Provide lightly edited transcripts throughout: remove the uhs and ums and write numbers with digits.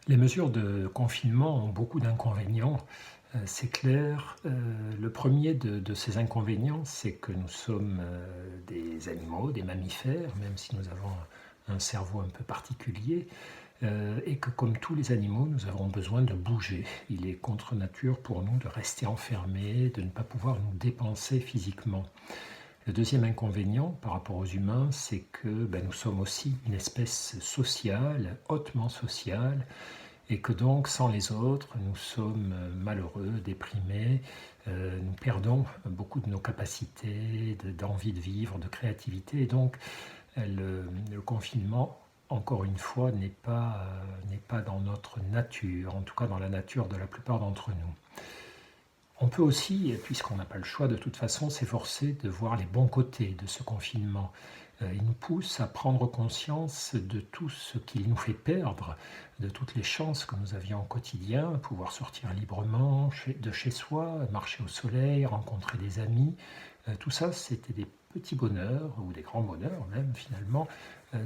Les mesures de confinement ont beaucoup d'inconvénients, c'est clair. Le premier de ces inconvénients, c'est que nous sommes, des animaux, des mammifères, même si nous avons un cerveau un peu particulier, et que comme tous les animaux, nous avons besoin de bouger. Il est contre nature pour nous de rester enfermés, de ne pas pouvoir nous dépenser physiquement. Le deuxième inconvénient par rapport aux humains, c'est que, nous sommes aussi une espèce sociale, hautement sociale, et que donc sans les autres, nous sommes malheureux, déprimés, nous perdons beaucoup de nos capacités, d'envie de vivre, de créativité, et donc le confinement, encore une fois, n'est pas dans notre nature, en tout cas dans la nature de la plupart d'entre nous. On peut aussi, puisqu'on n'a pas le choix de toute façon, s'efforcer de voir les bons côtés de ce confinement. Il nous pousse à prendre conscience de tout ce qu'il nous fait perdre, de toutes les chances que nous avions au quotidien, pouvoir sortir librement de chez soi, marcher au soleil, rencontrer des amis. Tout ça, c'était des petits bonheurs, ou des grands bonheurs même finalement,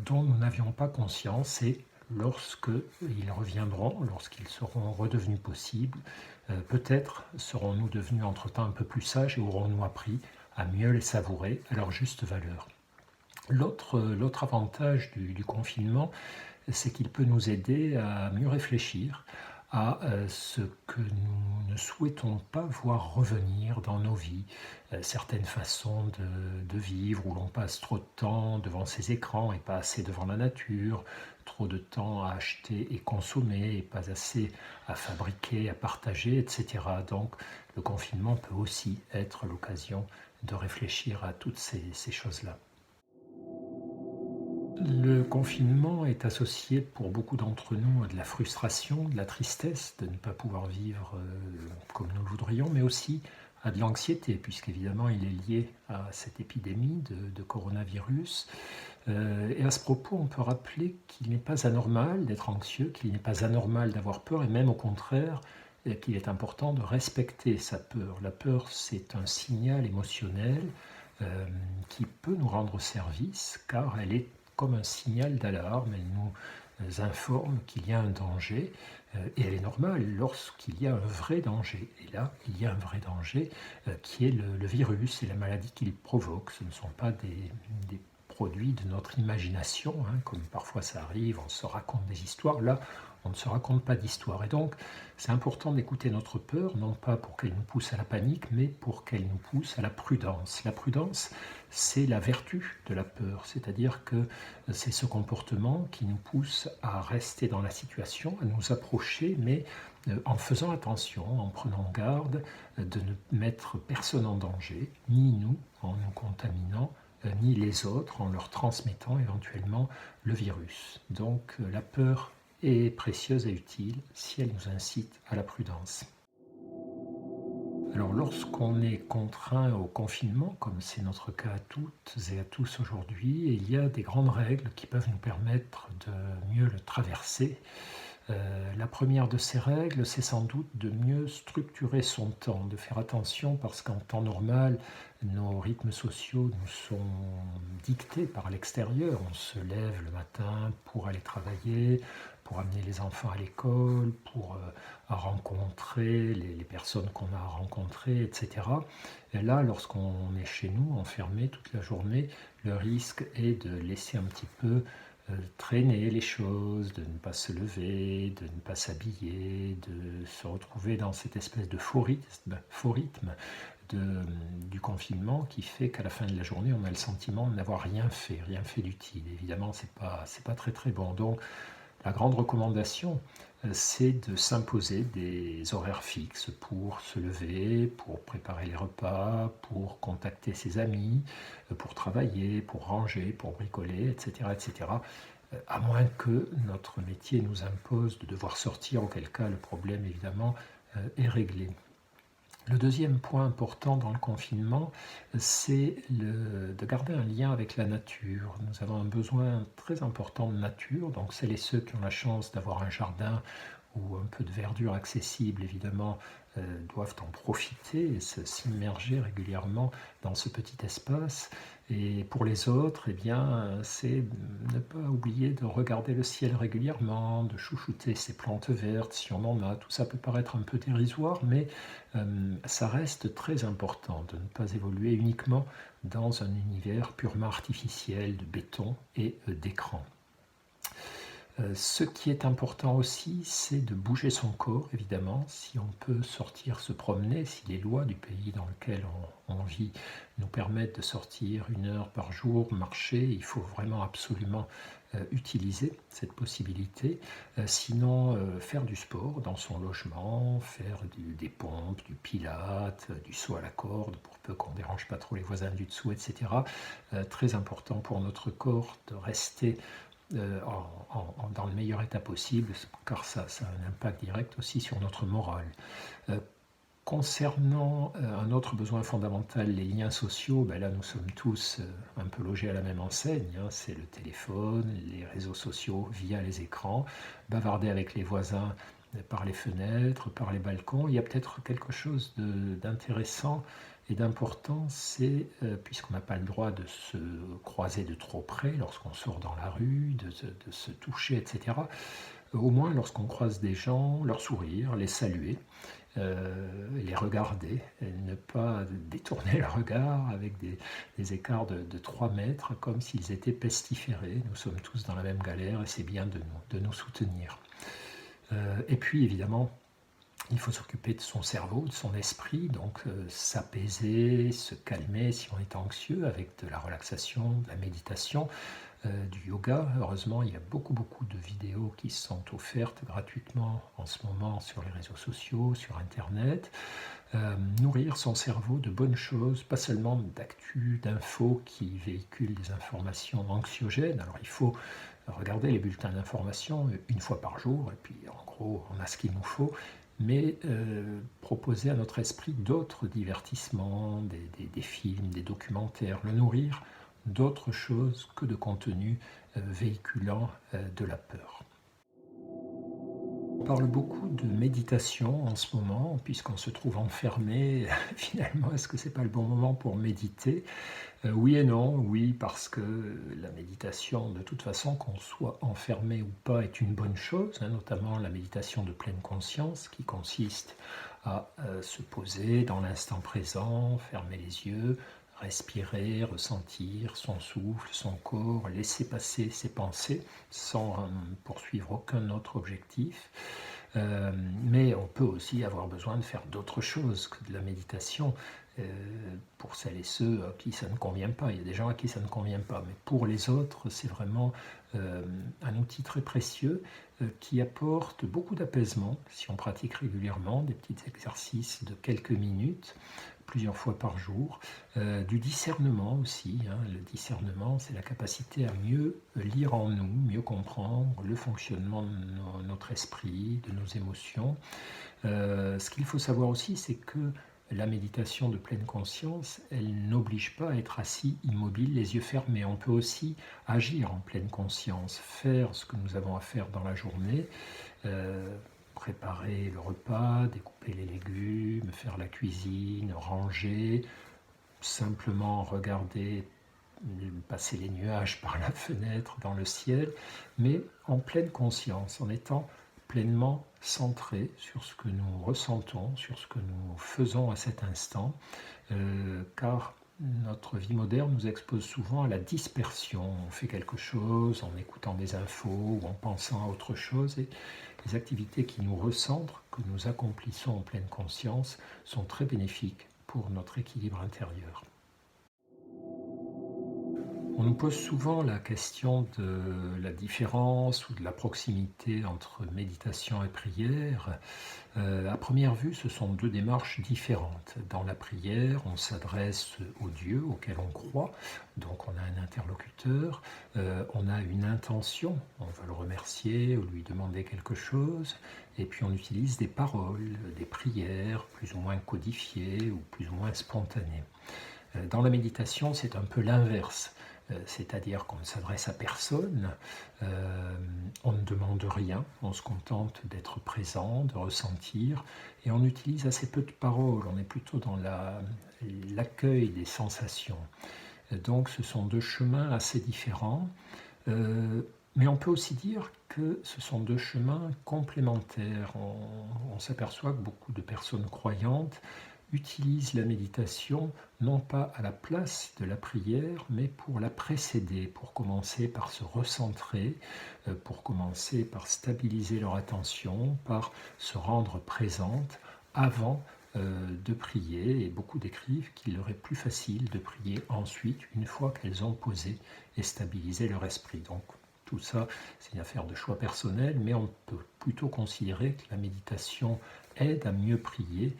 dont nous n'avions pas conscience, et lorsque ils reviendront, lorsqu'ils seront redevenus possibles, peut-être serons-nous devenus entre-temps un peu plus sages et aurons-nous appris à mieux les savourer à leur juste valeur. L'autre avantage du confinement, c'est qu'il peut nous aider à mieux réfléchir à ce que nous ne souhaitons pas voir revenir dans nos vies, certaines façons de vivre où l'on passe trop de temps devant ces écrans et pas assez devant la nature, trop de temps à acheter et consommer et pas assez à fabriquer, à partager, etc. Donc le confinement peut aussi être l'occasion de réfléchir à toutes ces choses-là. Le confinement est associé pour beaucoup d'entre nous à de la frustration, de la tristesse de ne pas pouvoir vivre comme nous le voudrions, mais aussi à de l'anxiété, puisqu'évidemment il est lié à cette épidémie de coronavirus. Et à ce propos, on peut rappeler qu'il n'est pas anormal d'être anxieux, qu'il n'est pas anormal d'avoir peur, et même au contraire, qu'il est important de respecter sa peur. La peur, c'est un signal émotionnel qui peut nous rendre service, car elle est comme un signal d'alarme, elle nous informe qu'il y a un danger, et elle est normale lorsqu'il y a un vrai danger. Et là, il y a un vrai danger qui est le virus et la maladie qu'il provoque. Ce ne sont pas des produits de notre imagination, comme parfois ça arrive, on se raconte des histoires. Là, on ne se raconte pas d'histoire. Et donc, c'est important d'écouter notre peur, non pas pour qu'elle nous pousse à la panique, mais pour qu'elle nous pousse à la prudence. La prudence, c'est la vertu de la peur, c'est-à-dire que c'est ce comportement qui nous pousse à rester dans la situation, à nous approcher, mais en faisant attention, en prenant garde de ne mettre personne en danger, ni nous en nous contaminant, ni les autres en leur transmettant éventuellement le virus. Donc la peur est précieuse et utile si elle nous incite à la prudence. Alors lorsqu'on est contraint au confinement, comme c'est notre cas à toutes et à tous aujourd'hui, il y a des grandes règles qui peuvent nous permettre de mieux le traverser. La première de ces règles, c'est sans doute de mieux structurer son temps, de faire attention parce qu'en temps normal, nos rythmes sociaux nous sont dictés par l'extérieur. On se lève le matin pour aller travailler, pour amener les enfants à l'école, pour rencontrer les personnes qu'on a rencontrées, etc. Et là, lorsqu'on est chez nous, enfermé toute la journée, le risque est de laisser un petit peu traîner les choses, de ne pas se lever, de ne pas s'habiller, de se retrouver dans cette espèce de faux rythme du confinement qui fait qu'à la fin de la journée, on a le sentiment de n'avoir rien fait d'utile. Évidemment, c'est pas très très bon. Donc, la grande recommandation, c'est de s'imposer des horaires fixes pour se lever, pour préparer les repas, pour contacter ses amis, pour travailler, pour ranger, pour bricoler, etc., etc. À moins que notre métier nous impose de devoir sortir, auquel cas le problème évidemment est réglé. Le deuxième point important dans le confinement, c'est de garder un lien avec la nature. Nous avons un besoin très important de nature, donc celles et ceux qui ont la chance d'avoir un jardin ou un peu de verdure accessible, évidemment, doivent en profiter et s'immerger régulièrement dans ce petit espace. Et pour les autres, eh bien, c'est ne pas oublier de regarder le ciel régulièrement, de chouchouter ses plantes vertes si on en a. Tout ça peut paraître un peu dérisoire, mais ça reste très important de ne pas évoluer uniquement dans un univers purement artificiel de béton et d'écran. Ce qui est important aussi, c'est de bouger son corps, évidemment. Si on peut sortir se promener, si les lois du pays dans lequel on vit nous permettent de sortir 1 heure par jour, marcher, il faut vraiment absolument utiliser cette possibilité. Sinon, faire du sport dans son logement, faire des pompes, du pilate, du saut à la corde, pour peu qu'on ne dérange pas trop les voisins du dessous, etc. Très important pour notre corps de rester dans le meilleur état possible, car ça a un impact direct aussi sur notre morale. Concernant un autre besoin fondamental, les liens sociaux, ben là nous sommes tous un peu logés à la même enseigne, hein, c'est le téléphone, les réseaux sociaux via les écrans, bavarder avec les voisins par les fenêtres, par les balcons. Il y a peut-être quelque chose d'intéressant et d'important, c'est, puisqu'on n'a pas le droit de se croiser de trop près lorsqu'on sort dans la rue, de se toucher, etc., au moins lorsqu'on croise des gens, leur sourire, les saluer, les regarder, et ne pas détourner le regard avec des écarts de 3 mètres, comme s'ils étaient pestiférés. Nous sommes tous dans la même galère et c'est bien de nous soutenir. Et puis évidemment, il faut s'occuper de son cerveau, de son esprit, donc s'apaiser, se calmer si on est anxieux avec de la relaxation, de la méditation, du yoga. Heureusement, il y a beaucoup de vidéos qui sont offertes gratuitement en ce moment sur les réseaux sociaux, sur Internet. Nourrir son cerveau de bonnes choses, pas seulement d'actu, d'infos qui véhiculent des informations anxiogènes. Alors il faut regarder les bulletins d'information 1 fois par jour, et puis en gros on a ce qu'il nous faut, mais proposer à notre esprit d'autres divertissements, des films, des documentaires, le nourrir d'autres choses que de contenu véhiculant de la peur. On parle beaucoup de méditation en ce moment, puisqu'on se trouve enfermé. Finalement, est-ce que c'est pas le bon moment pour méditer? Oui et non. Oui, parce que la méditation, de toute façon, qu'on soit enfermé ou pas, est une bonne chose, hein, notamment la méditation de pleine conscience, qui consiste à se poser dans l'instant présent, fermer les yeux, respirer, ressentir son souffle, son corps, laisser passer ses pensées sans poursuivre aucun autre objectif. Mais on peut aussi avoir besoin de faire d'autres choses que de la méditation. Pour celles et ceux à qui ça ne convient pas. Il y a des gens à qui ça ne convient pas, mais pour les autres, c'est vraiment un outil très précieux qui apporte beaucoup d'apaisement si on pratique régulièrement des petits exercices de quelques minutes, plusieurs fois par jour. Du discernement aussi, hein. Le discernement, c'est la capacité à mieux lire en nous, mieux comprendre le fonctionnement de notre esprit, de nos émotions. Ce qu'il faut savoir aussi, c'est que la méditation de pleine conscience, elle n'oblige pas à être assis, immobile, les yeux fermés. On peut aussi agir en pleine conscience, faire ce que nous avons à faire dans la journée, préparer le repas, découper les légumes, faire la cuisine, ranger, simplement regarder passer les nuages par la fenêtre dans le ciel, mais en pleine conscience, en étant pleinement centré sur ce que nous ressentons, sur ce que nous faisons à cet instant, car notre vie moderne nous expose souvent à la dispersion. On fait quelque chose en écoutant des infos ou en pensant à autre chose, et les activités qui nous recentrent, que nous accomplissons en pleine conscience, sont très bénéfiques pour notre équilibre intérieur. On nous pose souvent la question de la différence ou de la proximité entre méditation et prière. À première vue, ce sont 2 démarches différentes. Dans la prière, on s'adresse au Dieu auquel on croit, donc on a un interlocuteur, on a une intention, on veut le remercier ou lui demander quelque chose, et puis on utilise des paroles, des prières plus ou moins codifiées ou plus ou moins spontanées. Dans la méditation, c'est un peu l'inverse. C'est-à-dire qu'on ne s'adresse à personne, on ne demande rien, on se contente d'être présent, de ressentir, et on utilise assez peu de paroles, on est plutôt dans l'accueil des sensations. Donc ce sont deux chemins assez différents, mais on peut aussi dire que ce sont deux chemins complémentaires. On s'aperçoit que beaucoup de personnes croyantes utilisent la méditation non pas à la place de la prière, mais pour la précéder, pour commencer par se recentrer, pour commencer par stabiliser leur attention, par se rendre présente avant de prier. Et beaucoup décrivent qu'il leur est plus facile de prier ensuite, une fois qu'elles ont posé et stabilisé leur esprit. Donc tout ça, c'est une affaire de choix personnel, mais on peut plutôt considérer que la méditation aide à mieux prier,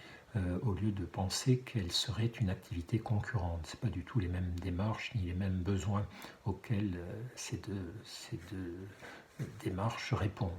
au lieu de penser qu'elle serait une activité concurrente. Ce n'est pas du tout les mêmes démarches ni les mêmes besoins auxquels ces deux démarches répondent.